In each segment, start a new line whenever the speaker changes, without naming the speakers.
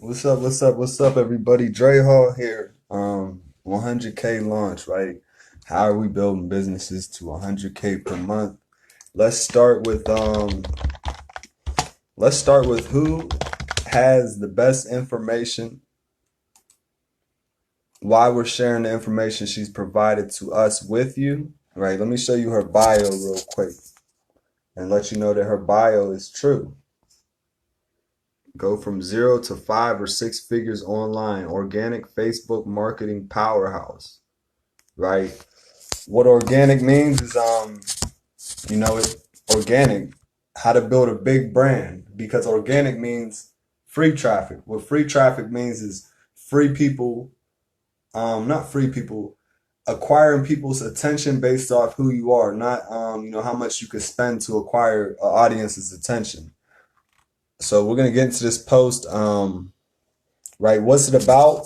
What's up? What's up? What's up, everybody? Dre Hall here. 100K launch, right? How are we building businesses to 100K per month? Let's start with who has the best information, why we're sharing the information she's provided to us with you, right? Let me show you her bio real quick and let you know that her bio is true. Go from 0 to 5 or 6 figures online, organic Facebook marketing powerhouse, right? What organic means is organic, how to build a big brand, because organic means free traffic. What free traffic means is free people, not free people, acquiring people's attention based off who you are, not how much you could spend to acquire an audience's attention. So we're gonna get into this post. Right, what's it about?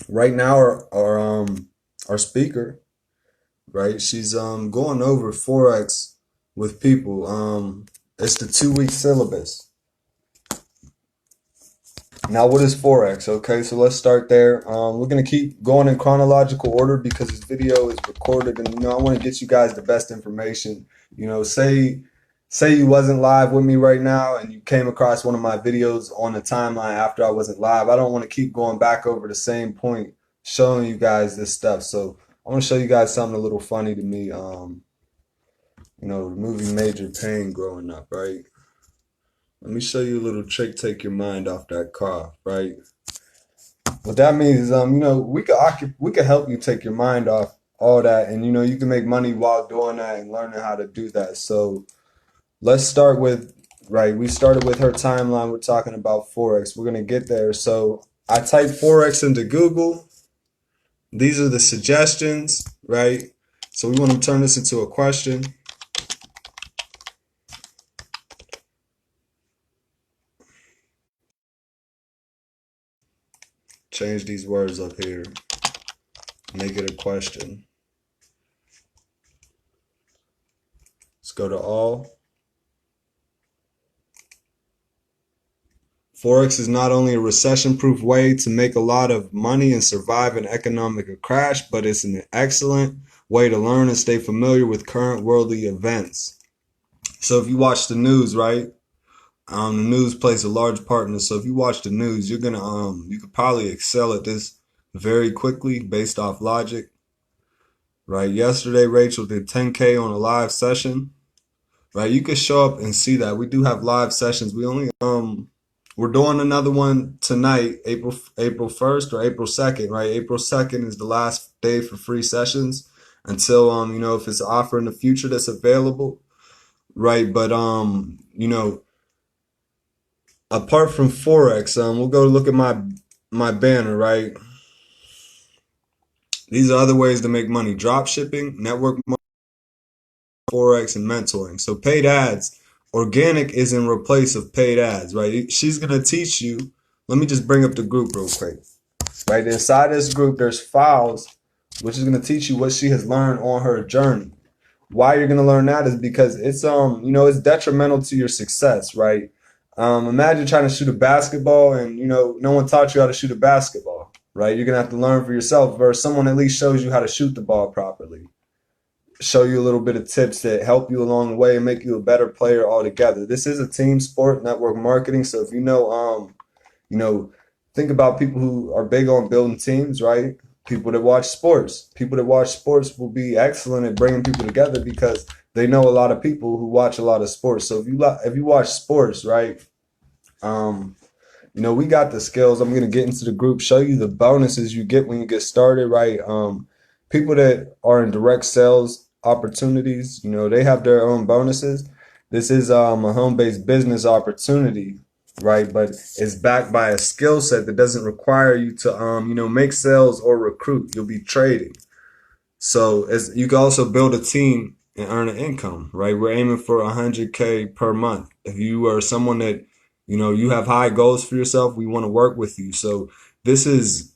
Right now, our speaker, right? She's going over Forex with people. It's the 2-week syllabus. Now, what is Forex? Okay, so let's start there. We're gonna keep going in chronological order because this video is recorded, and I want to get you guys the best information. Say you wasn't live with me right now, and you came across one of my videos on the timeline after I wasn't live. I don't want to keep going back over the same point, showing you guys this stuff. So I want to show you guys something a little funny to me. The movie Major Pain growing up, right? Let me show you a little trick, take your mind off that cough, right? What that means is, we could help you take your mind off all that, and you can make money while doing that and learning how to do that. So let's start with, right, we started with her timeline. We're talking about Forex. We're gonna get there. So I typed Forex into Google. These are the suggestions, right? So we want to turn this into a question. Change these words up here. Make it a question. Let's go to all. Forex is not only a recession-proof way to make a lot of money and survive an economic crash, but it's an excellent way to learn and stay familiar with current worldly events. So if you watch the news, right? The news plays a large part in this. So if you watch the news, you could probably excel at this very quickly based off logic. Right? Yesterday, Rachel did 10K on a live session. Right? You could show up and see that. We do have live sessions. We're doing another one tonight, April 1st or April 2nd, right? April 2nd is the last day for free sessions until if it's an offer in the future that's available, right? But apart from Forex, we'll go look at my banner, right? These are other ways to make money: drop shipping, network marketing, Forex, and mentoring. So paid ads. Organic is in replace of paid ads, right? She's going to teach you. Let me just bring up the group real quick. Right inside this group, there's files, which is going to teach you what she has learned on her journey. Why you're going to learn that is because it's it's detrimental to your success, right? Imagine trying to shoot a basketball and no one taught you how to shoot a basketball, right? You're going to have to learn for yourself versus someone at least shows you how to shoot the ball properly. Show you a little bit of tips that help you along the way and make you a better player altogether. This is a team sport, network marketing. So if think about people who are big on building teams, right? People that watch sports. People that watch sports will be excellent at bringing people together because they know a lot of people who watch a lot of sports. So if you watch sports, right? We got the skills. I'm gonna get into the group, show you the bonuses you get when you get started, right? People that are in direct sales opportunities, they have their own bonuses. This is a home-based business opportunity, right? But it's backed by a skill set that doesn't require you to make sales or recruit. You'll be trading. So as you can also build a team and earn an income, right? We're aiming for 100K per month. If you are someone that you have high goals for yourself, we want to work with you. So this is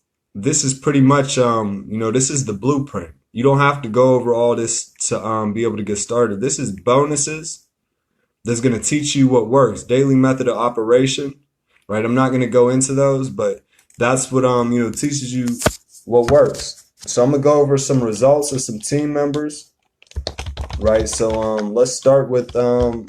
pretty much this is the blueprint. You don't have to go over all this to be able to get started. This is bonuses that's going to teach you what works. Daily method of operation. right? I'm not going to go into those, but that's what teaches you what works. So I'm gonna go over some results of some team members, right? So let's start with the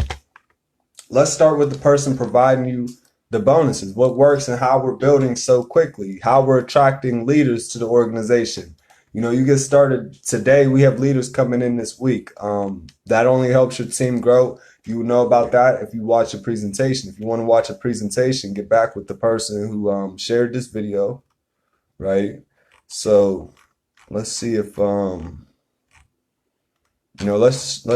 person providing you the bonuses, what works and how we're building so quickly, how we're attracting leaders to the organization. You get started today. We have leaders coming in this week. That only helps your team grow. You will know about that if you watch a presentation. If you want to watch a presentation, get back with the person who shared this video, right? So let's see if let's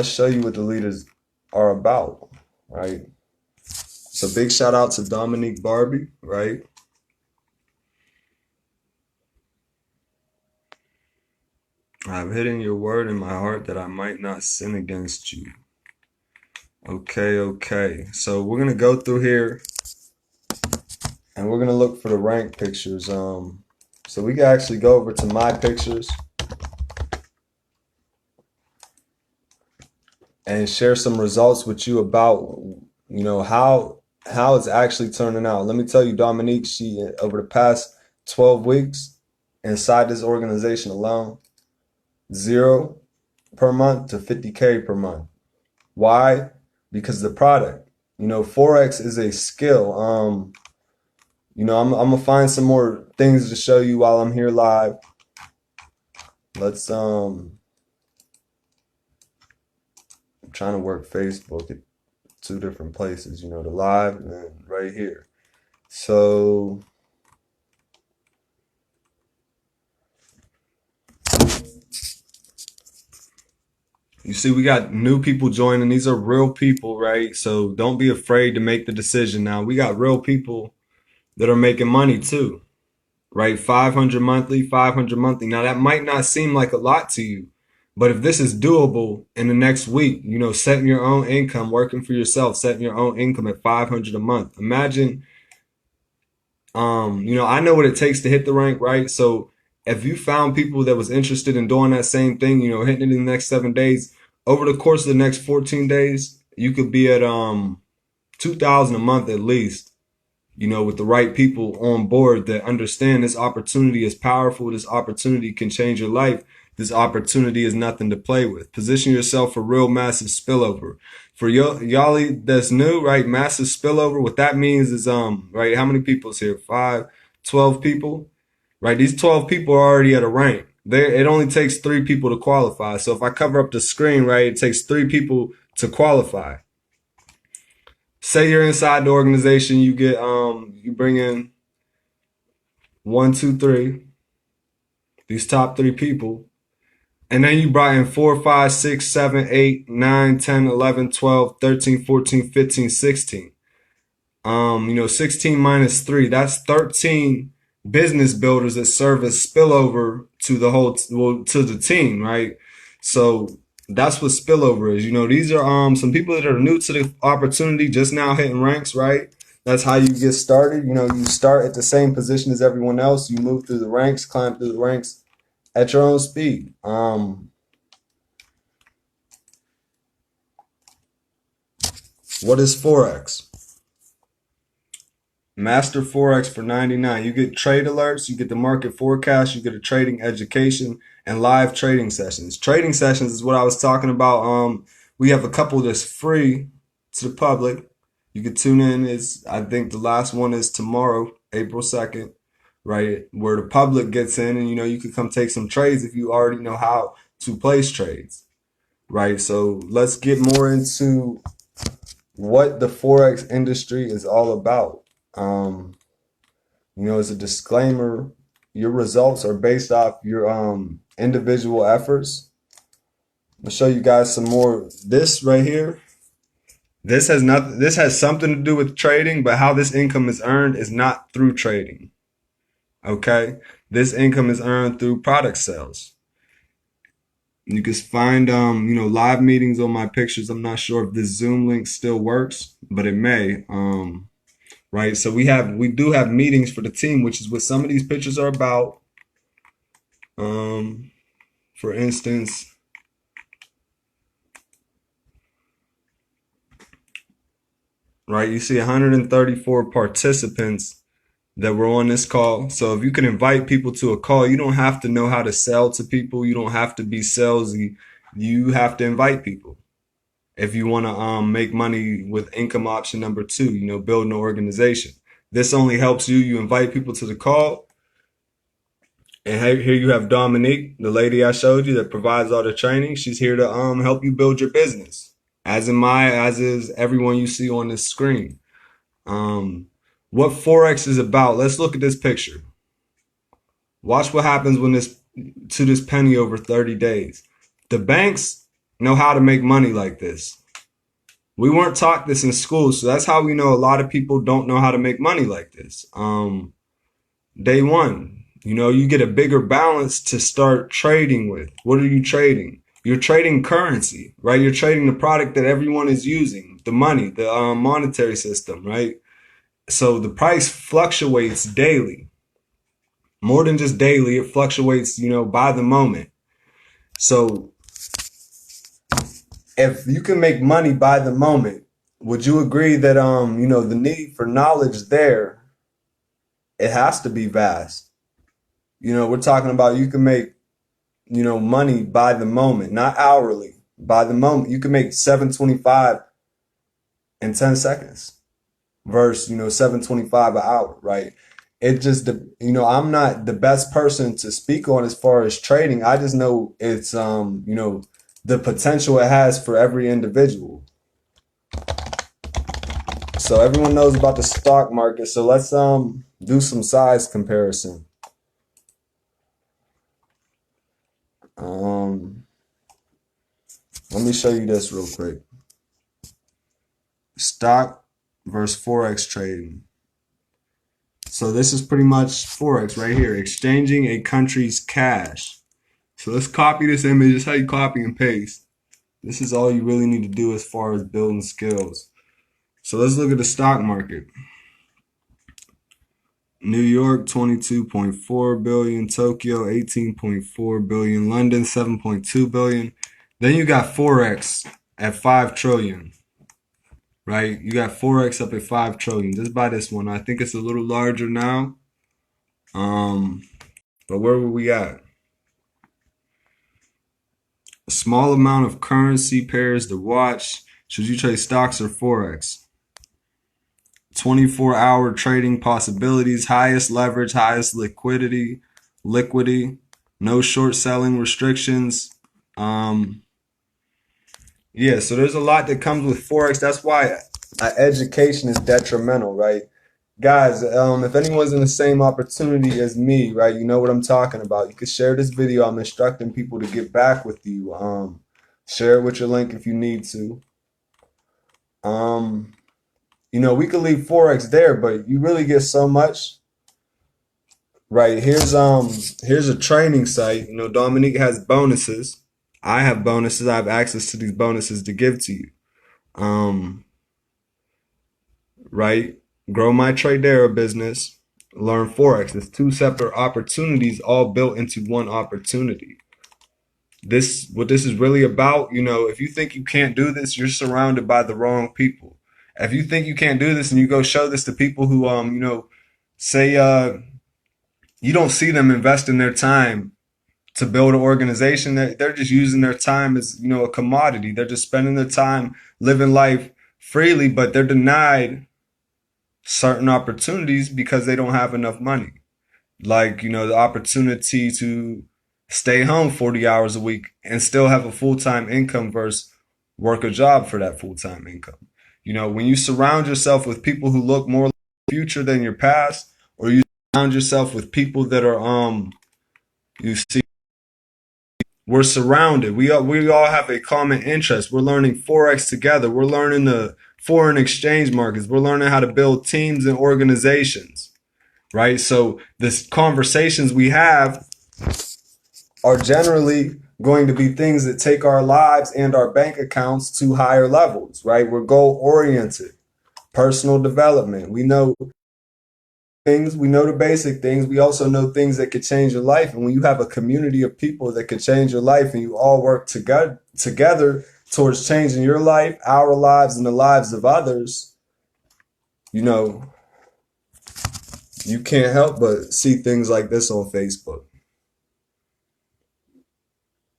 show you what the leaders are about, right? So big shout out to Dominique Barbie, right? I've hidden your word in my heart that I might not sin against you. Okay. So we're gonna go through here and we're gonna look for the rank pictures. So we can actually go over to my pictures and share some results with you about how it's actually turning out. Let me tell you, Dominique, she over the past 12 weeks inside this organization alone, 0 per month to 50K per month. Why? Because the product. Forex is a skill. I'm gonna find some more things to show you while I'm here live. Let's I'm trying to work Facebook at 2 different places, the live and then right here. So you see, we got new people joining. These are real people, right? So don't be afraid to make the decision. Now we got real people that are making money too, right? 500 monthly, 500 monthly. Now that might not seem like a lot to you, but if this is doable in the next week, setting your own income, working for yourself, setting your own income at 500 a month. Imagine, I know what it takes to hit the rank, right? So if you found people that was interested in doing that same thing, hitting it in the next 7 days, over the course of the next 14 days, you could be at 2,000 a month at least, with the right people on board that understand this opportunity is powerful. This opportunity can change your life. This opportunity is nothing to play with. Position yourself for real massive spillover. For y'all that's new, right? Massive spillover. What that means is, right? How many people is here? 5, 12 people, right? These 12 people are already at a rank. It only takes 3 people to qualify. So if I cover up the screen, right, it takes 3 people to qualify. Say you're inside the organization, you get you bring in 1, 2, 3, these top 3 people, and then you brought in 4, 5, 6, 7, 8, 9, 10, 11, 12, 13, 14, 15, 16. 16 minus 3, that's 13 business builders that serve as spillover to to the team, right? So that's what spillover is. These are some people that are new to the opportunity, just now hitting ranks, right? That's how you get started. You start at the same position as everyone else. You move through the ranks, climb through the ranks at your own speed. What is Forex? Master Forex for $99. You get trade alerts, you get the market forecast, you get a trading education, and live trading sessions. Trading sessions is what I was talking about. We have a couple that's free to the public. You can tune in. I think the last one is tomorrow, April 2nd, right? Where the public gets in and you can come take some trades if you already know how to place trades, right? So let's get more into what the Forex industry is all about. As a disclaimer, your results are based off your individual efforts. I'll show you guys some more. This right here, this has something to do with trading, but how this income is earned is not through trading. Okay? This income is earned through product sales. You can find live meetings on my pictures. I'm not sure if this Zoom link still works, but it may. Right, so we do have meetings for the team, which is what some of these pictures are about. For instance, right? You see 134 participants that were on this call. So if you can invite people to a call, you don't have to know how to sell to people. You don't have to be salesy. You have to invite people. If you want to make money with income option number two, build an organization. This only helps you. You invite people to the call. And here you have Dominique, the lady I showed you that provides all the training. She's here to help you build your business. As is everyone you see on this screen. What Forex is about. Let's look at this picture. Watch what happens when this penny over 30 days. The banks know how to make money like this. We weren't taught this in school, so that's how we know a lot of people don't know how to make money like this. Day one, you get a bigger balance to start trading with. What are you trading? You're trading currency, right? You're trading the product that everyone is using, the money, the monetary system, right? So the price fluctuates daily. More than just daily, it fluctuates, by the moment. So if you can make money by the moment, would you agree that the need for knowledge there, it has to be vast? We're talking about you can make, money by the moment, not hourly, by the moment. You can make 725 in 10 seconds versus, 725 an hour, right? It just, I'm not the best person to speak on as far as trading. I just know it's, the potential it has for every individual. So everyone knows about the stock market. So let's do some size comparison. Let me show you this real quick. Stock versus Forex trading. So this is pretty much Forex right here, exchanging a country's cash. So let's copy this image. This is how you copy and paste. This is all you really need to do as far as building skills. So let's look at the stock market. New York, 22.4 billion. Tokyo, 18.4 billion. London, 7.2 billion. Then you got Forex at 5 trillion. Right? You got Forex up at 5 trillion. Just by this one. I think it's a little larger now. But where were we at? A small amount of currency pairs to watch. Should you trade stocks or Forex? 24-hour trading possibilities, highest leverage, highest liquidity, no short selling restrictions. Yeah, so there's a lot that comes with Forex. That's why education is detrimental, right? Guys, if anyone's in the same opportunity as me, right, you know what I'm talking about. You can share this video. I'm instructing people to get back with you. Share it with your link if you need to. We could leave Forex there, but you really get so much. Right, here's a training site. Dominique has bonuses. I have bonuses. I have access to these bonuses to give to you. Right? Grow my Tradera business. Learn Forex. It's two separate opportunities all built into one opportunity. What this is really about, if you think you can't do this, you're surrounded by the wrong people. If you think you can't do this and you go show this to people who, say you don't see them investing their time to build an organization, they're just using their time as, a commodity. They're just spending their time living life freely, but they're denied certain opportunities because they don't have enough money. Like, the opportunity to stay home 40 hours a week and still have a full-time income versus work a job for that full-time income. When you surround yourself with people who look more like the future than your past, or you surround yourself with people that are, you see, we're surrounded. We all have a common interest. We're learning Forex together. We're learning the foreign exchange markets. We're learning how to build teams and organizations, right? So the conversations we have are generally going to be things that take our lives and our bank accounts to higher levels, right? We're goal-oriented, personal development. We know things, we know the basic things. We also know things that could change your life. And when you have a community of people that could change your life and you all work together towards changing your life, our lives, and the lives of others, you know, you can't help but see things like this on Facebook,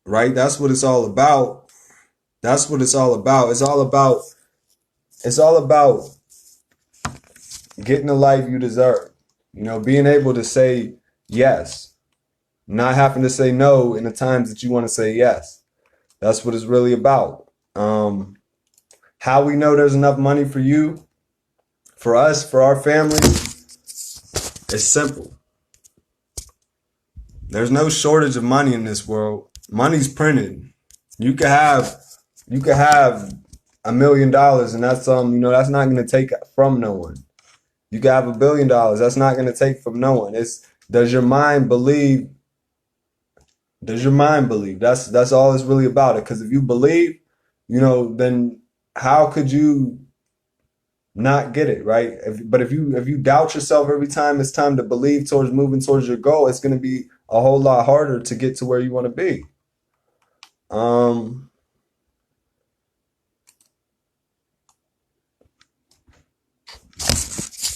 right? That's what it's all about. That's what it's all about. It's all about getting the life you deserve. Being able to say yes, not having to say no in the times that you want to say yes. That's what it's really about. How we know there's enough money for you, for us, for our family, it's simple. There's no shortage of money in this world. Money's printed. You could have $1 million, and that's not gonna take from no one. You could have $1 billion. That's not gonna take from no one. It's does your mind believe? Does your mind believe? That's all it's really about. It. Because if you believe, then how could you not get it, right? But if you doubt yourself every time it's time to believe towards moving towards your goal, it's going to be a whole lot harder to get to where you want to be.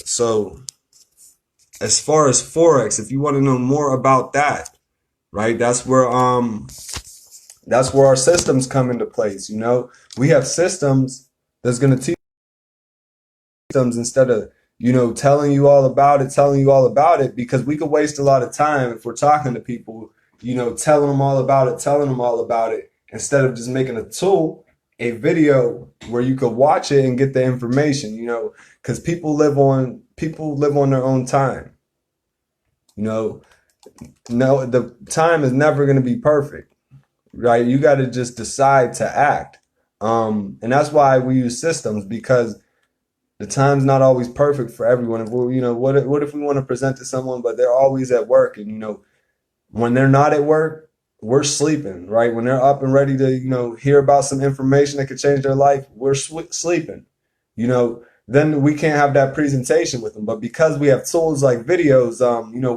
So as far as Forex, if you want to know more about that, right? That's where our systems come into place. We have systems that's going to teach systems instead of telling you all about it, because we could waste a lot of time if we're talking to people, telling them all about it, instead of just making a video where you could watch it and get the information, because people live on their own time. No, the time is never going to be perfect, right? You got to just decide to act. And that's why we use systems, because the time's not always perfect for everyone. If what if we want to present to someone, but they're always at work, and when they're not at work, we're sleeping, right? When they're up and ready to hear about some information that could change their life, we're sleeping. Then we can't have that presentation with them. But because we have tools like videos,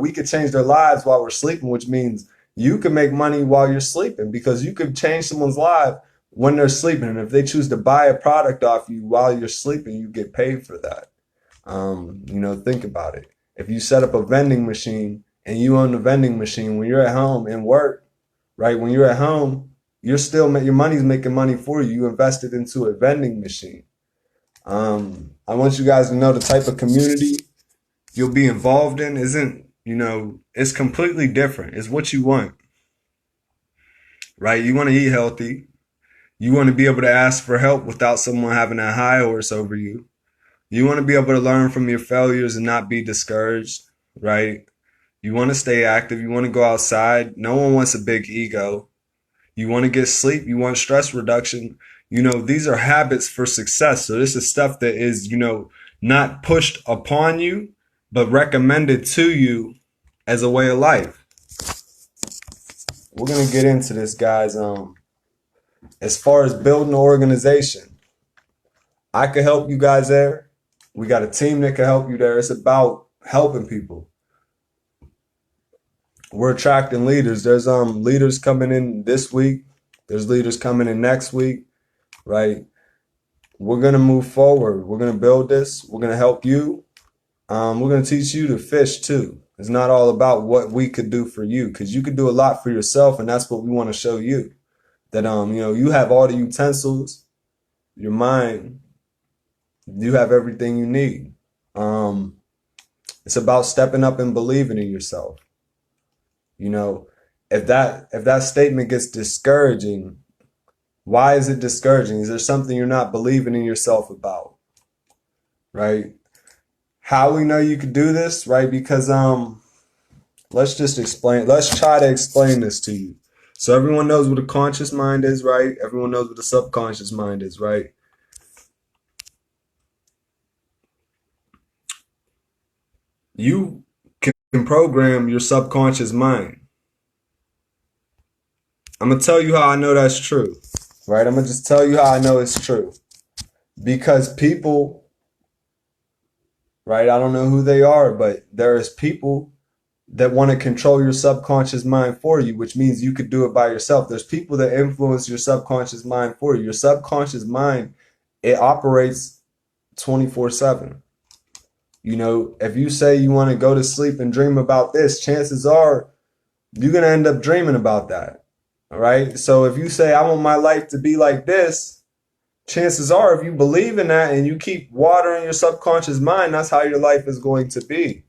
we could change their lives while we're sleeping, which means you can make money while you're sleeping, because you could change someone's life when they're sleeping. And if they choose to buy a product off you while you're sleeping, you get paid for that. Think about it. If you set up a vending machine and you own the vending machine, when you're at home and work, right? When you're at home, your money's making money for you. You invested into a vending machine. I want you guys to know the type of community you'll be involved in it's completely different. It's what you want, right? You want to eat healthy. You want to be able to ask for help without someone having a high horse over you. You want to be able to learn from your failures and not be discouraged, right? You want to stay active. You want to go outside. No one wants a big ego. You want to get sleep. You want stress reduction. These are habits for success. So this is stuff that is, not pushed upon you, but recommended to you as a way of life. We're going to get into this, guys. As far as building an organization, I could help you guys there. We got a team that can help you there. It's about helping people. We're attracting leaders. There's leaders coming in this week. There's leaders coming in next week, right? We're gonna move forward. We're gonna build this. We're gonna help you. We're gonna teach you to fish too. It's not all about what we could do for you, because you could do a lot for yourself, and that's what we want to show you. That you have all the utensils, your mind, you have everything you need. It's about stepping up and believing in yourself. If that statement gets discouraging, why is it discouraging? Is there something you're not believing in yourself about? Right? How we know you could do this, right? Because let's try to explain this to you. So everyone knows what a conscious mind is, right? Everyone knows what a subconscious mind is, right? You can program your subconscious mind. I'm going to tell you how I know that's true, right? I'm going to just tell you how I know it's true. Because people, right, I don't know who they are, but there is people that want to control your subconscious mind for you, which means you could do it by yourself. There's people that influence your subconscious mind for you. Your subconscious mind, it operates 24/7. You know, if you say you want to go to sleep and dream about this, chances are you're going to end up dreaming about that. All right. So if you say, I want my life to be like this, chances are if you believe in that and you keep watering your subconscious mind, that's how your life is going to be.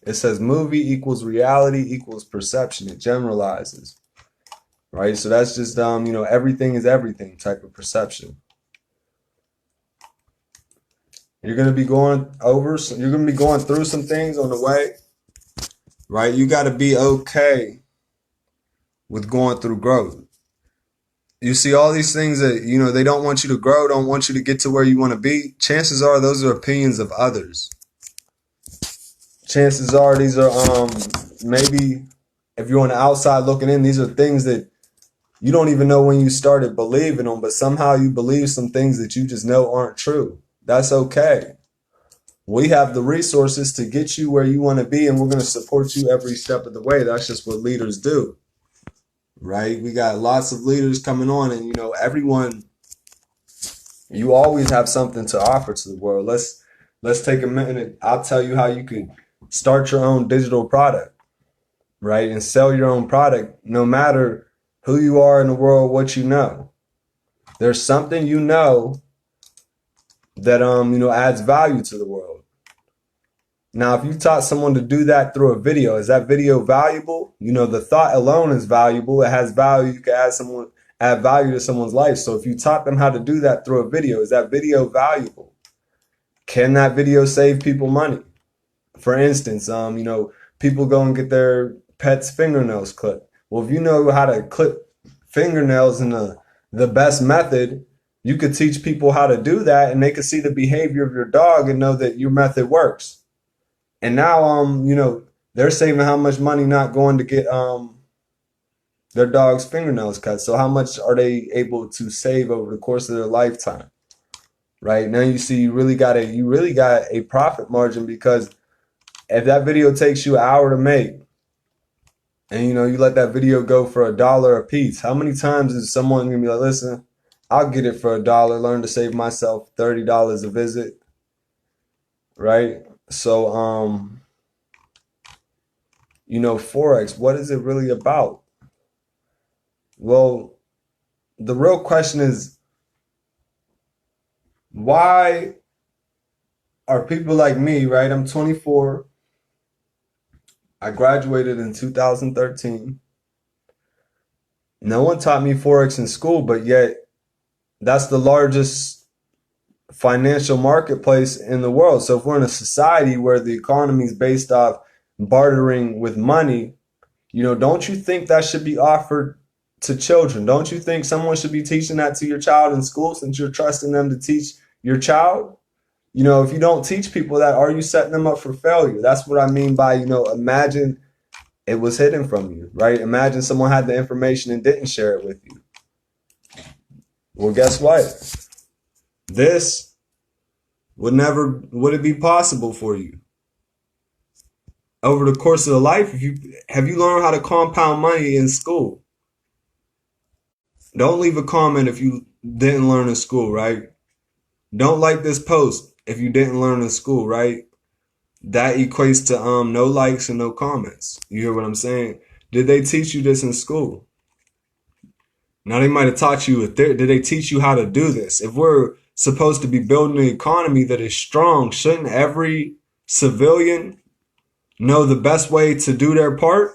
It says movie equals reality equals perception. It generalizes. Right. So that's just, you know, everything is everything type of perception. You're going to be going over, you're going to be going through some things on the way. Right. You got to be okay with going through growth. You see all these things that, you know, they don't want you to grow, don't want you to get to where you want to be. Chances are those are opinions of others. Chances are these are, maybe if you're on the outside looking in, these are things that you don't even know when you started believing them, but somehow you believe some things that you just know aren't true. That's okay. We have the resources to get you where you want to be, and we're going to support you every step of the way. That's just what leaders do. Right? We got lots of leaders coming on, and you know, everyone, you always have something to offer to the world. Let's take a minute. I'll tell you how you can start your own digital product, right? And sell your own product no matter who you are in the world, what you know. There's something you know that you know, adds value to the world. Now, if you taught someone to do that through a video, is that video valuable? You know, the thought alone is valuable. It has value. You can add value to someone's life. So if you taught them how to do that through a video, is that video valuable? Can that video save people money? For instance, you know, people go and get their pets' fingernails clipped. Well, if you know how to clip fingernails in the best method, you could teach people how to do that, and they could see the behavior of your dog and know that your method works. And now, you know, they're saving how much money not going to get their dog's fingernails cut. So how much are they able to save over the course of their lifetime? Right now, you see, you really got a profit margin, because if that video takes you an hour to make, and you know, you let that video go for $1 a piece, how many times is someone gonna be like, listen, I'll get it for $1, learn to save myself $30 a visit, right? So, you know, Forex, what is it really about? Well, the real question is, why are people like me, right? I'm 24. I graduated in 2013. No one taught me Forex in school, but yet that's the largest financial marketplace in the world. So if we're in a society where the economy is based off bartering with money, you know, don't you think that should be offered to children? Don't you think someone should be teaching that to your child in school, since you're trusting them to teach your child? You know, if you don't teach people that, are you setting them up for failure? That's what I mean by, you know, imagine it was hidden from you, right? Imagine someone had the information and didn't share it with you. Well, guess what? This would it be possible for you? Over the course of the life, have you learned how to compound money in school? Don't leave a comment if you didn't learn in school, right? Don't like this post if you didn't learn in school, right? That equates to no likes and no comments. You hear what I'm saying? Did they teach you this in school? Now, they might have taught you, did they teach you how to do this? If we're supposed to be building an economy that is strong, shouldn't every civilian know the best way to do their part?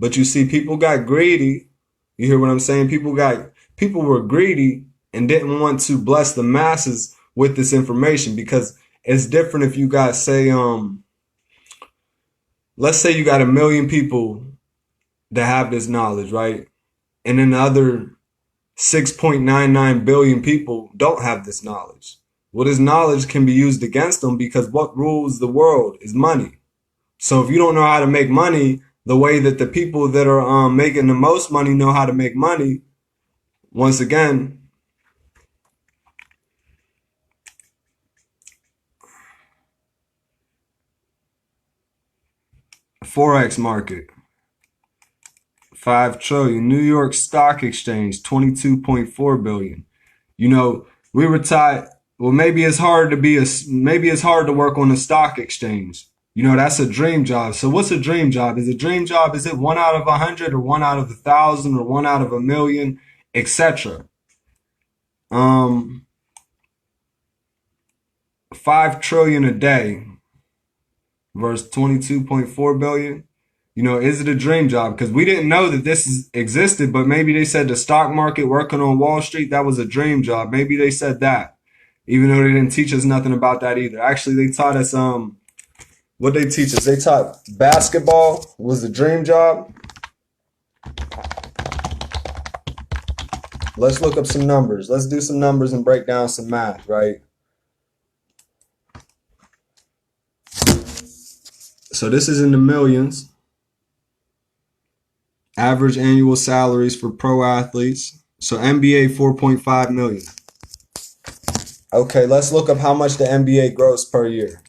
But you see, people got greedy. You hear what I'm saying? People were greedy and didn't want to bless the masses with this information, because it's different if you got, say, let's say you got 1 million people that have this knowledge, right? And then the other 6.99 billion people don't have this knowledge. Well, this knowledge can be used against them, because what rules the world is money. So if you don't know how to make money the way that the people that are making the most money know how to make money, once again, Forex market, 5 trillion. New York Stock Exchange, 22.4 billion. You know, we were taught Well, maybe it's hard to maybe it's hard to work on a stock exchange. You know, that's a dream job. So what's a dream job? Is a dream job, is it 1 out of 100 or 1 out of 1,000 or 1 out of 1,000,000, etc. 5 trillion a day versus 22.4 billion. You know, is it a dream job? Because we didn't know that existed, but maybe they said the stock market, working on Wall Street, that was a dream job. Maybe they said that, even though they didn't teach us nothing about that either. Actually, they taught us what they teach us. They taught basketball was a dream job. Let's look up some numbers. Let's do some numbers and break down some math, right? So this is in the millions. Average annual salaries for pro athletes. So NBA 4.5 million. Okay, let's look up how much the NBA gross per year.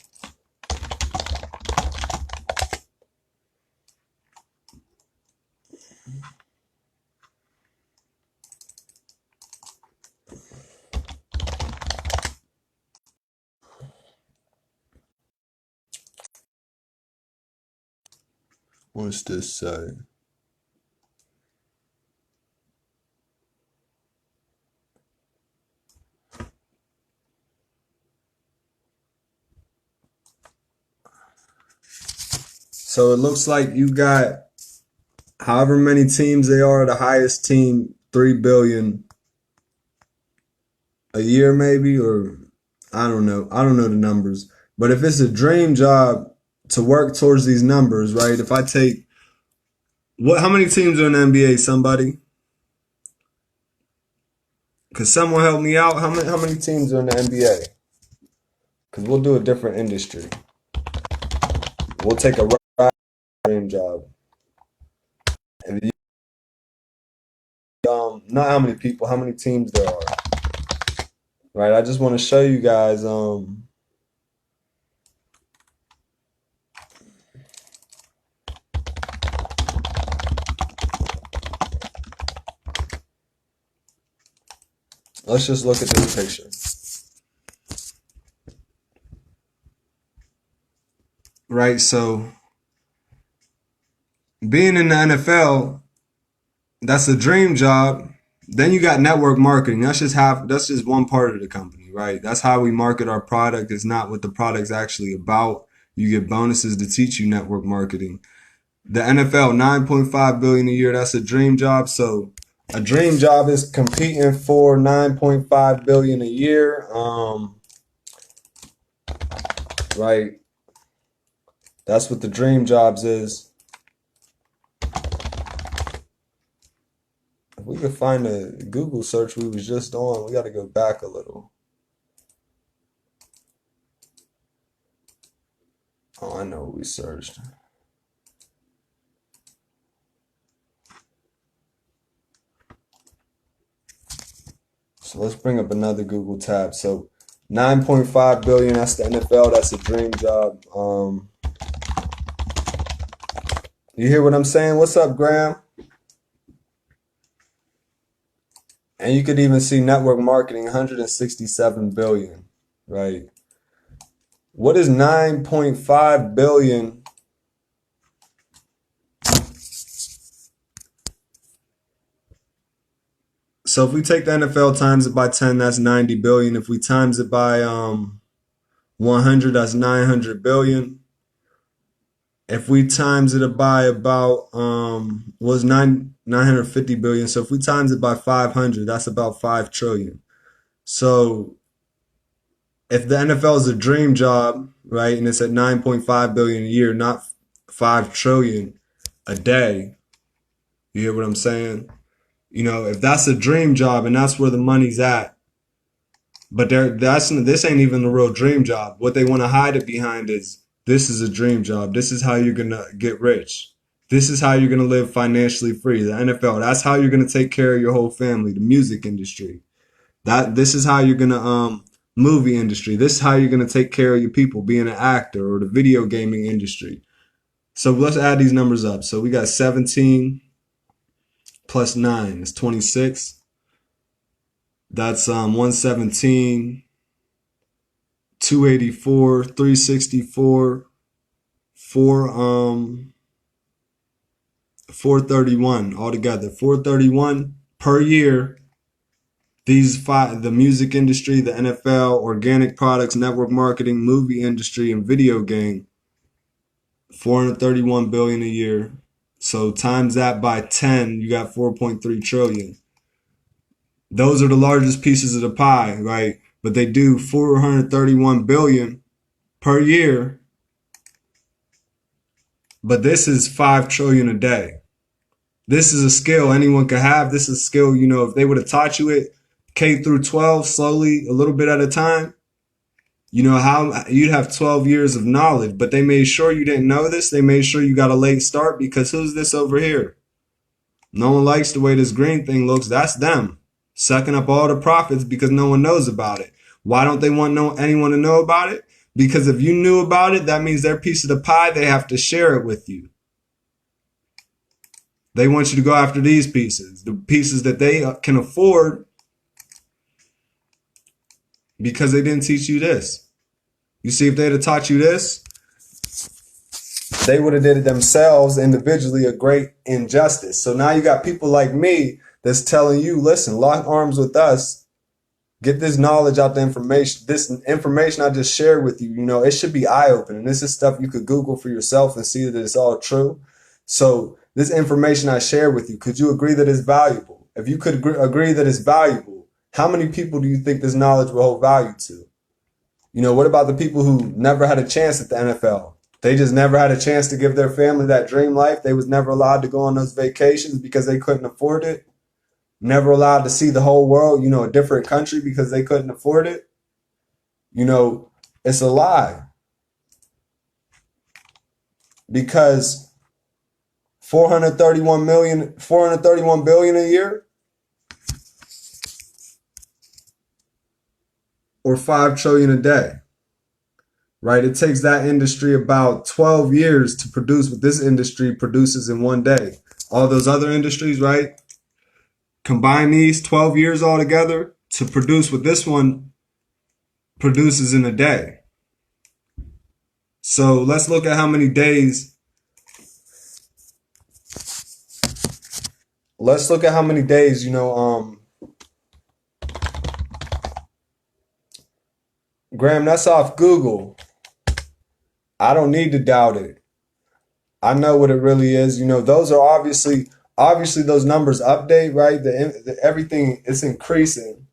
What's this say? So it looks like you got however many teams they are, the highest team 3 billion a year maybe, or I don't know. I don't know the numbers. But if it's a dream job to work towards these numbers, right? If I take how many teams are in the NBA, somebody? Could someone help me out? How many teams are in the NBA? Because we'll do a different industry. We'll take a dream job. And not how many people, how many teams there are. Right? I just want to show you guys let's just look at this picture. Right? So being in the NFL, that's a dream job. Then you got network marketing. That's just one part of the company, right? That's how we market our product. It's not what the product's actually about. You get bonuses to teach you network marketing. The NFL, 9.5 billion a year, that's a dream job. So a dream job is competing for 9.5 billion a year. Right. That's what the dream jobs is. If we could find a Google search we was just on, we got to go back a little. Oh, I know what we searched. So let's bring up another Google tab. So 9.5 billion, that's the NFL, that's a dream job. You hear what I'm saying? What's up, Graham? And you could even see network marketing, 167 billion, right? What is 9.5 billion? So if we take the NFL times it by 10, that's 90 billion. If we times it by 100, that's 900 billion. If we times it by about was 950 billion. So if we times it by 500, that's about 5 trillion. So if the NFL is a dream job, right, and it's at 9.5 billion a year, not 5 trillion a day, you hear what I'm saying? You know, if that's a dream job and that's where the money's at, but this ain't even the real dream job. What they want to hide it behind is this is a dream job. This is how you're gonna get rich. This is how you're gonna live financially free. The NFL, that's how you're gonna take care of your whole family. The music industry, this is how you're gonna movie industry. This is how you're gonna take care of your people, being an actor, or the video gaming industry. So let's add these numbers up. So we got 17 plus 9 is 26. That's 117 284, 364, 431 altogether. 431 per year. These five: the music industry, the NFL, organic products, network marketing, movie industry, and video game. 431 billion a year. So times that by 10, you got 4.3 trillion. Those are the largest pieces of the pie, right? But they do 431 billion per year. But this is 5 trillion a day. This is a skill anyone could have. This is a skill, you know, if they would have taught you it K through 12 slowly, a little bit at a time, you know, how you'd have 12 years of knowledge. But they made sure you didn't know this. They made sure you got a late start, because who's this over here? No one likes the way this green thing looks. That's them sucking up all the profits because no one knows about it. Why don't they want anyone to know about it? Because if you knew about it, that means their piece of the pie, they have to share it with you. They want you to go after these pieces, the pieces that they can afford, because they didn't teach you this. You see, if they'd have taught you this, they would have did it themselves individually, a great injustice. So now you got people like me that's telling you, listen, lock arms with us. Get this knowledge out, the information. This information I just shared with you, you know, it should be eye-opening. This is stuff you could Google for yourself and see that it's all true. So this information I share with you, could you agree that it's valuable? If you could agree that it's valuable, how many people do you think this knowledge will hold value to? You know, what about the people who never had a chance at the NFL? They just never had a chance to give their family that dream life. They was never allowed to go on those vacations because they couldn't afford it. Never allowed to see the whole world, you know, a different country because they couldn't afford it. You know, it's a lie. Because 431 billion a year, or 5 trillion a day, right? It takes that industry about 12 years to produce what this industry produces in one day. All those other industries, right? Combine these 12 years all together to produce what this one produces in a day. So let's look at how many days. Let's look at how many days, you know, Graham, that's off Google. I don't need to doubt it. I know what it really is. You know, those are obviously those numbers update, right? Everything is increasing.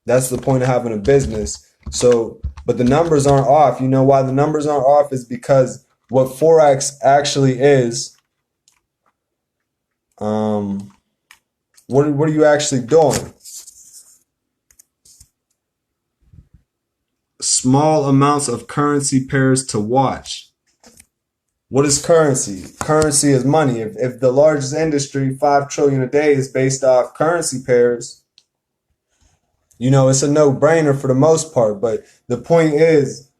That's the point of having a business. So, but the numbers aren't off. You know why the numbers aren't off is because what Forex actually is, what are you actually doing? Small amounts of currency pairs to watch. What is currency? Currency is money. If the largest industry, 5 trillion a day, is based off currency pairs, you know, it's a no-brainer for the most part. But the point is,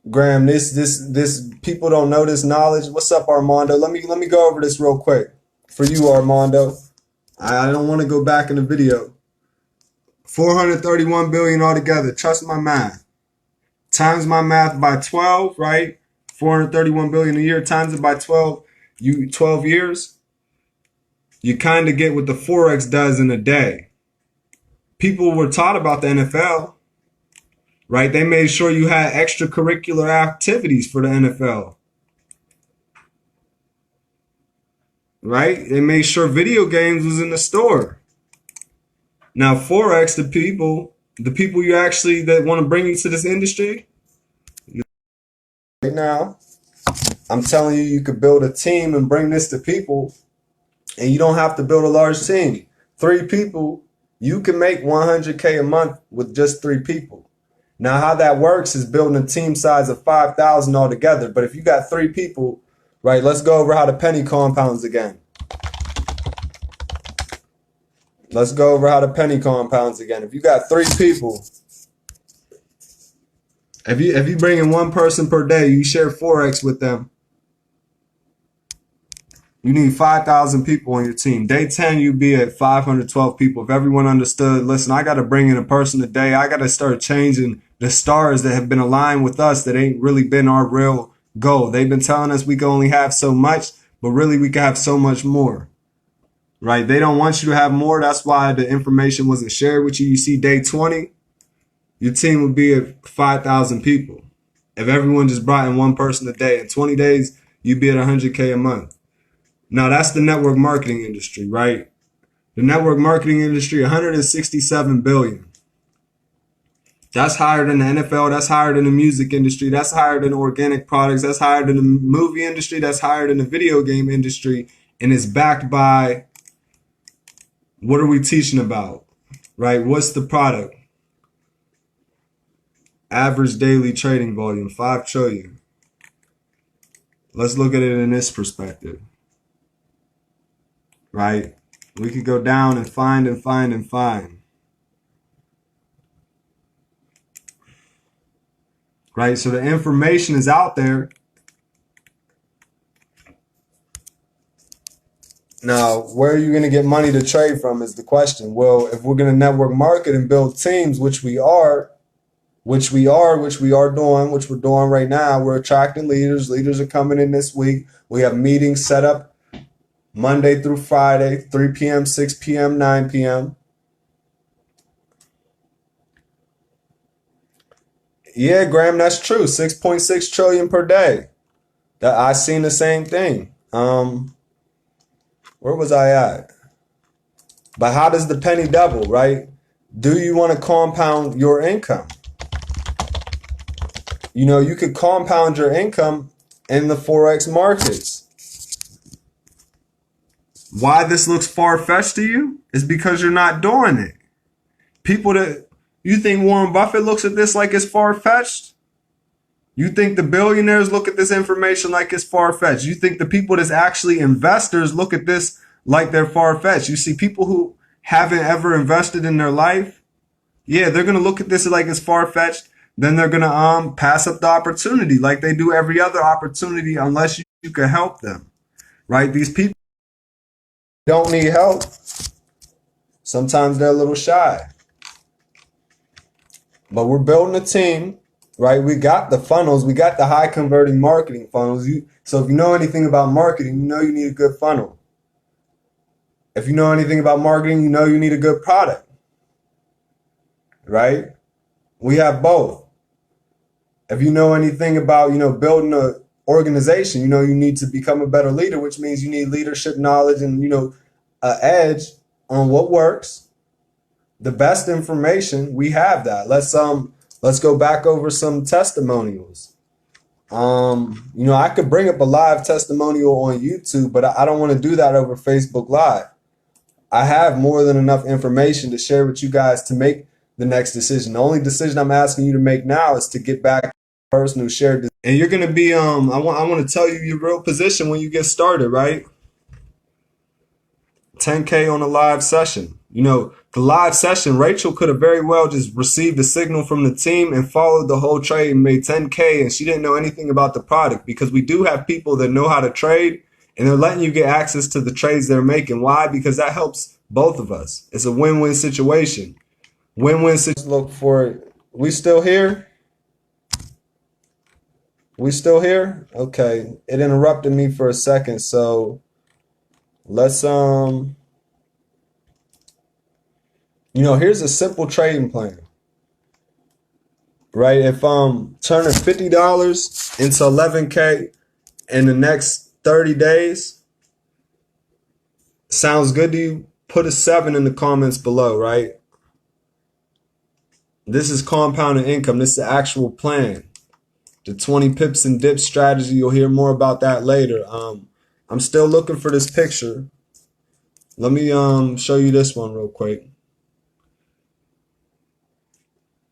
Graham, this people don't know this knowledge. What's up, Armando? Let me go over this real quick for you, Armando. I don't want to go back in the video. 431 billion altogether. Trust my math. Times my math by 12, right? 431 billion a year, times it by 12, 12 years, you kind of get what the Forex does in a day. People were taught about the NFL, right? They made sure you had extracurricular activities for the NFL, right? They made sure video games was in the store. Now, Forex, the people you actually that want to bring you to this industry, right now, I'm telling you, you could build a team and bring this to people, and you don't have to build a large team. 3 people, you can make 100K a month with just 3 people. Now, how that works is building a team size of 5,000 altogether. But if you got 3 people, right, let's go over how the penny compounds again. Let's go over how the penny compounds again. If you got 3 people, if you bring in 1 person per day, you share Forex with them, you need 5,000 people on your team. Day 10, you'd be at 512 people. If everyone understood, listen, I got to bring in a person a day. I got to start changing the stars that have been aligned with us that ain't really been our real goal. They've been telling us we can only have so much, but really we can have so much more. Right? They don't want you to have more. That's why the information wasn't shared with you. You see, day 20, your team would be at 5,000 people. If everyone just brought in one person a day, in 20 days, you'd be at 100K a month. Now, that's the network marketing industry, right? The network marketing industry, 167 billion. That's higher than the NFL. That's higher than the music industry. That's higher than organic products. That's higher than the movie industry. That's higher than the video game industry. And it's backed by, what are we teaching about, right? What's the product? Average daily trading volume, 5 trillion. Let's look at it in this perspective, right? We could go down and find and find and find. Right? So the information is out there. Now, where are you going to get money to trade from is the question. Well, if we're going to network market and build teams, which we're doing right now, we're attracting leaders. Leaders are coming in this week. We have meetings set up Monday through Friday, 3 p.m., 6 p.m., 9 p.m. Yeah, Graham, that's true. 6.6 trillion per day. That I seen the same thing. Where was I at? But how does the penny double, right? Do you want to compound your income? You know, you could compound your income in the Forex markets. Why this looks far-fetched to you is because you're not doing it. People that, you think Warren Buffett looks at this like it's far-fetched? You think the billionaires look at this information like it's far-fetched? You think the people that's actually investors look at this like they're far-fetched? You see people who haven't ever invested in their life, yeah, they're going to look at this like it's far-fetched. Then they're going to pass up the opportunity like they do every other opportunity unless you can help them, right? These people don't need help. Sometimes they're a little shy. But we're building a team, right? We got the funnels. We got the high converting marketing funnels. So if you know anything about marketing, you know you need a good funnel. If you know anything about marketing, you know you need a good product, right? We have both. If you know anything about, building an organization, you need to become a better leader, which means you need leadership knowledge and, an edge on what works. The best information, we have that. Let's go back over some testimonials. I could bring up a live testimonial on YouTube, but I don't want to do that over Facebook Live. I have more than enough information to share with you guys to make the next decision. The only decision I'm asking you to make now is to get back to the person who shared this. And you're gonna be I want to tell you your real position when you get started, right? 10K on a live session. The live session, Rachel could have very well just received a signal from the team and followed the whole trade and made 10K, and she didn't know anything about the product, because we do have people that know how to trade and they're letting you get access to the trades they're making. Why? Because that helps both of us. It's a win-win situation. Win-win situation. Look for it. We still here? We still here? Okay. It interrupted me for a second, so let's here's a simple trading plan. Right? If turning $50 into 11K in the next 30 days sounds good to you, put a 7 in the comments below, right? This is compounding income. This is the actual plan. The 20 pips and dips strategy, you'll hear more about that later. I'm still looking for this picture. Let me show you this one real quick.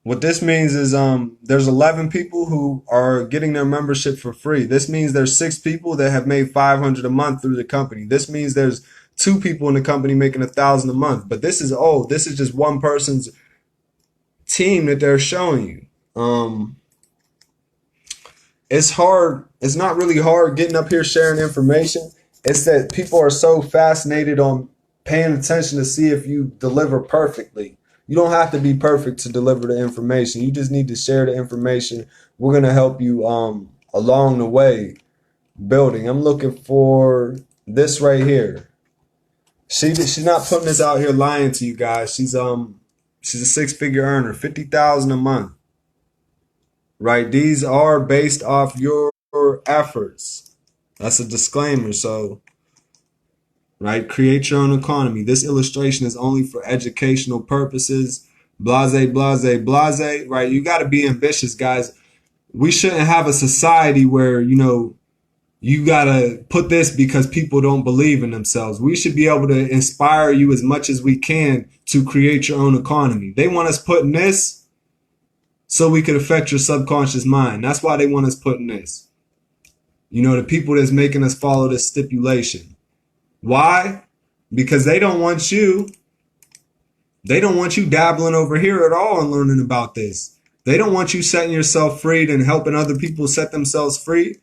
What this means is there's 11 people who are getting their membership for free. This means there's 6 people that have made $500 a month through the company. This means there's 2 people in the company making $1,000 a month. But this is just one person's team that they're showing you. It's hard. It's not really hard getting up here sharing information. It's that people are so fascinated on paying attention to see if you deliver perfectly. You don't have to be perfect to deliver the information. You just need to share the information. We're gonna help you along the way building. I'm looking for this right here. She's not putting this out here lying to you guys. She's a 6-figure earner, 50,000 a month. Right? These are based off your efforts. That's a disclaimer. So, right, create your own economy. This illustration is only for educational purposes. Blase, blase, blase. Right? You got to be ambitious, guys. We shouldn't have a society where, you got to put this because people don't believe in themselves. We should be able to inspire you as much as we can to create your own economy. They want us putting this so we could affect your subconscious mind. That's why they want us putting this. The people that's making us follow this stipulation. Why? Because they don't want you dabbling over here at all and learning about this. They don't want you setting yourself free and helping other people set themselves free.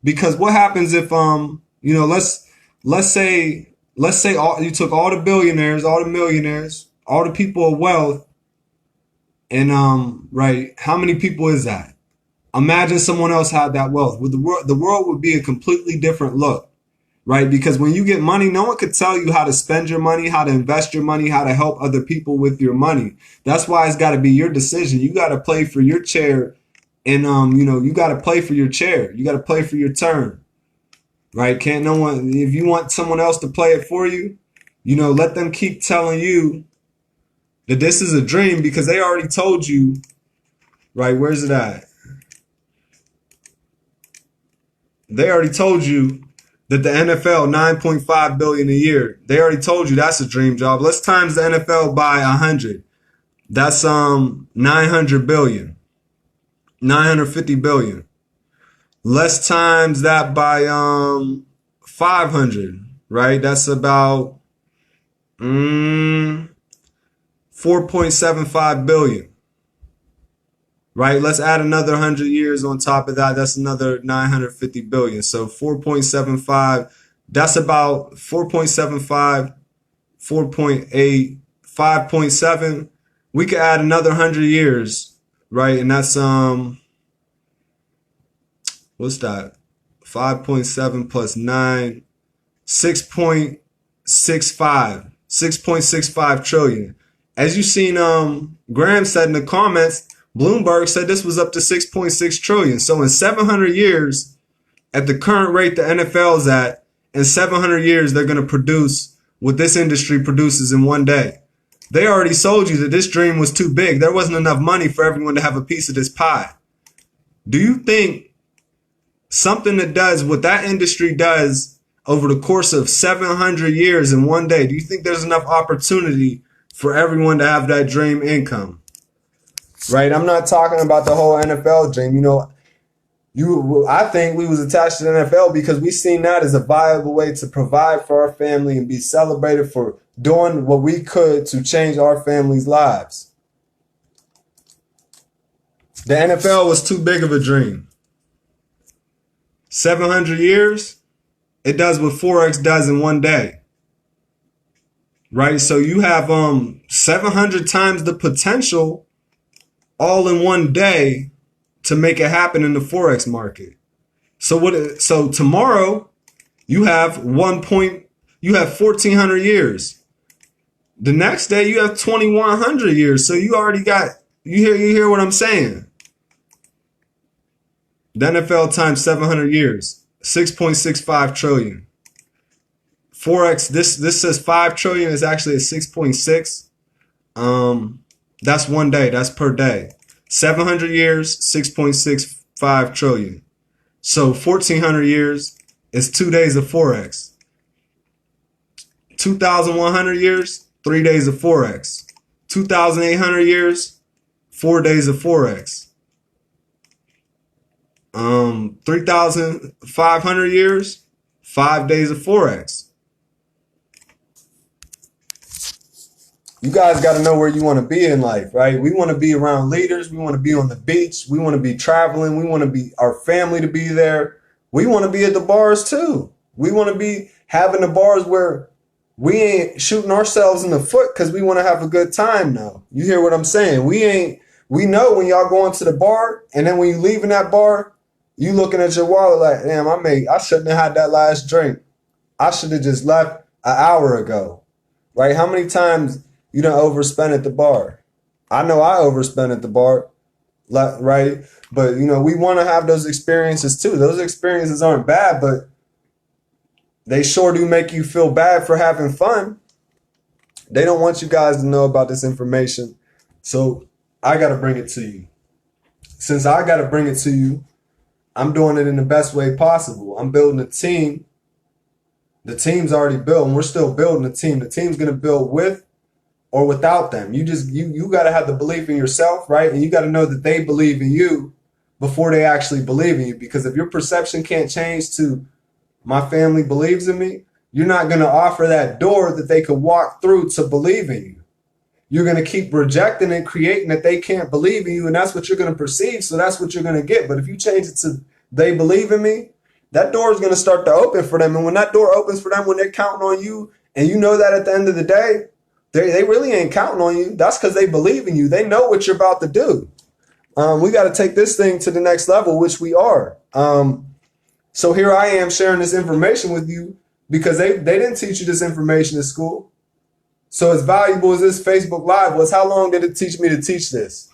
Because what happens if let's say you took all the billionaires, all the millionaires, all the people of wealth, and right, how many people is that? Imagine someone else had that wealth. The world would be a completely different look, right? Because when you get money, no one could tell you how to spend your money, how to invest your money, how to help other people with your money. That's why it's got to be your decision. You got to play for your chair. And, you got to play for your chair. You got to play for your turn, right? Can't no one, if you want someone else to play it for you, let them keep telling you that this is a dream because they already told you, right? Where's it at? They already told you that the NFL, 9.5 billion a year. They already told you that's a dream job. Let's times the NFL by 100. That's 900 billion. 950 billion. Let's times that by 500, right? That's about 4.75 billion. Right? Let's add another 100 years on top of that. That's another 950 billion. So 4.75, that's about 4.75, 4.8, 5.7. We could add another 100 years. Right, and that's what's that? 5.7 plus 9, 6.65, 6.65 trillion. As you seen, Graham said in the comments, Bloomberg said this was up to 6.6 trillion. So in 700 years, at the current rate the NFL's at, in 700 years they're going to produce what this industry produces in one day. They already sold you that this dream was too big. There wasn't enough money for everyone to have a piece of this pie. Do you think something that does what that industry does over the course of 700 years in one day, do you think there's enough opportunity for everyone to have that dream income? Right? I'm not talking about the whole NFL dream. I think we was attached to the NFL because we seen that as a viable way to provide for our family and be celebrated for doing what we could to change our family's lives. The NFL was too big of a dream. 700 years, it does what Forex does in one day. Right? So you have 700 times the potential all in one day to make it happen in the Forex market. So tomorrow you have 1,400 years. The next day you have 2,100 years. So you already got, you hear what I'm saying? The NFL times 700 years, 6.65 trillion. Forex, this says 5 trillion is actually a 6.6. That's one day, that's per day. 700 years, 6.65 trillion. So 1,400 years is 2 days of Forex. 2,100 years, 3 days of Forex. 2,800 years, 4 days of Forex. 3,500 years, 5 days of Forex. You guys got to know where you want to be in life, right? We want to be around leaders. We want to be on the beach. We want to be traveling. We want to be our family to be there. We want to be at the bars too. We want to be having the bars where we ain't shooting ourselves in the foot because we want to have a good time now. You hear what I'm saying? We know when y'all going to the bar, and then when you leaving that bar, you looking at your wallet like, damn, I shouldn't have had that last drink. I should have just left an hour ago. Right? How many times you done overspent at the bar? I know I overspent at the bar, right? But we want to have those experiences too. Those experiences aren't bad, but they sure do make you feel bad for having fun. They don't want you guys to know about this information. So I got to bring it to you. Since I got to bring it to you, I'm doing it in the best way possible. I'm building a team. The team's already built, and we're still building a team. The team's going to build with or without them. You got to have the belief in yourself, right? And you got to know that they believe in you before they actually believe in you. Because if your perception can't change to my family believes in me, you're not going to offer that door that they could walk through to believe in you. You're going to keep rejecting and creating that they can't believe in you, and that's what you're going to perceive, so that's what you're going to get. But if you change it to they believe in me, that door is going to start to open for them. And when that door opens for them, when they're counting on you, and you know that at the end of the day, they really ain't counting on you. That's because they believe in you. They know what you're about to do. We got to take this thing to the next level, which we are. So here I am sharing this information with you because they didn't teach you this information in school. So as valuable as this Facebook Live was, how long did it teach me to teach this?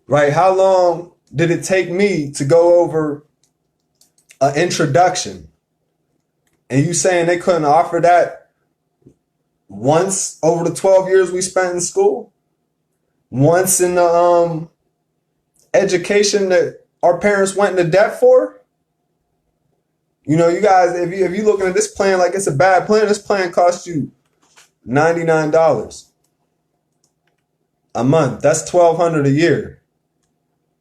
Right? How long did it take me to go over an introduction? And you saying they couldn't offer that once over the 12 years we spent in school? Once in the education that our parents went into debt for? You guys, if you looking at this plan like it's a bad plan, this plan costs you $99 a month. That's $1,200 a year,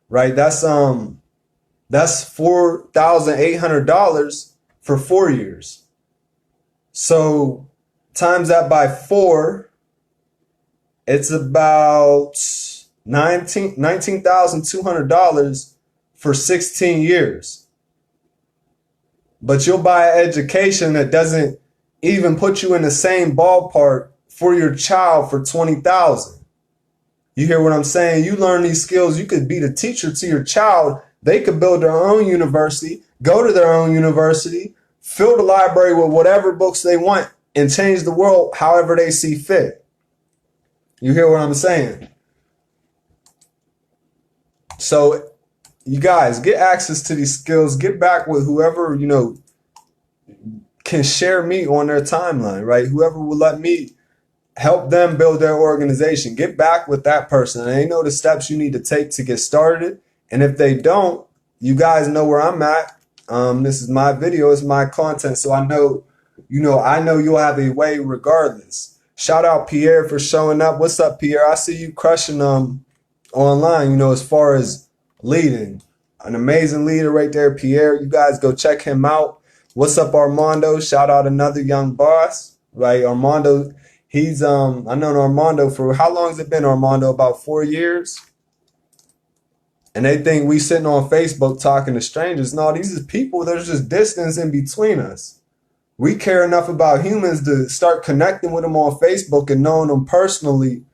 right? That's $4,800 for 4 years. So times that by 4, it's about $19,200 for 16 years. But you'll buy an education that doesn't even put you in the same ballpark for your child for $20,000. You hear what I'm saying? You learn these skills. You could be the teacher to your child. They could build their own university, go to their own university, fill the library with whatever books they want, and change the world however they see fit. You hear what I'm saying? So you guys get access to these skills. Get back with whoever, can share me on their timeline, right? Whoever will let me help them build their organization. Get back with that person. And they know the steps you need to take to get started. And if they don't, you guys know where I'm at. This is my video. It's my content. So I know you'll have a way regardless. Shout out Pierre for showing up. What's up, Pierre? I see you crushing online, as far as leading. An amazing leader right there, Pierre. You guys go check him out. What's up, Armando? Shout out another young boss, right? Armando, he's I known Armando for how long has it been, Armando? About 4 years. And they think we sitting on Facebook talking to strangers. No, these is people. There's just distance in between us. We care enough about humans to start connecting with them on Facebook and knowing them personally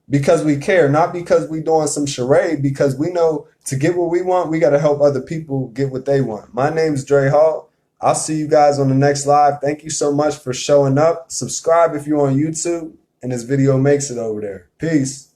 because we care, not because we doing some charade, because we know to get what we want, we got to help other people get what they want. My name's Dre Hall. I'll see you guys on the next live. Thank you so much for showing up. Subscribe if you're on YouTube and this video makes it over there. Peace.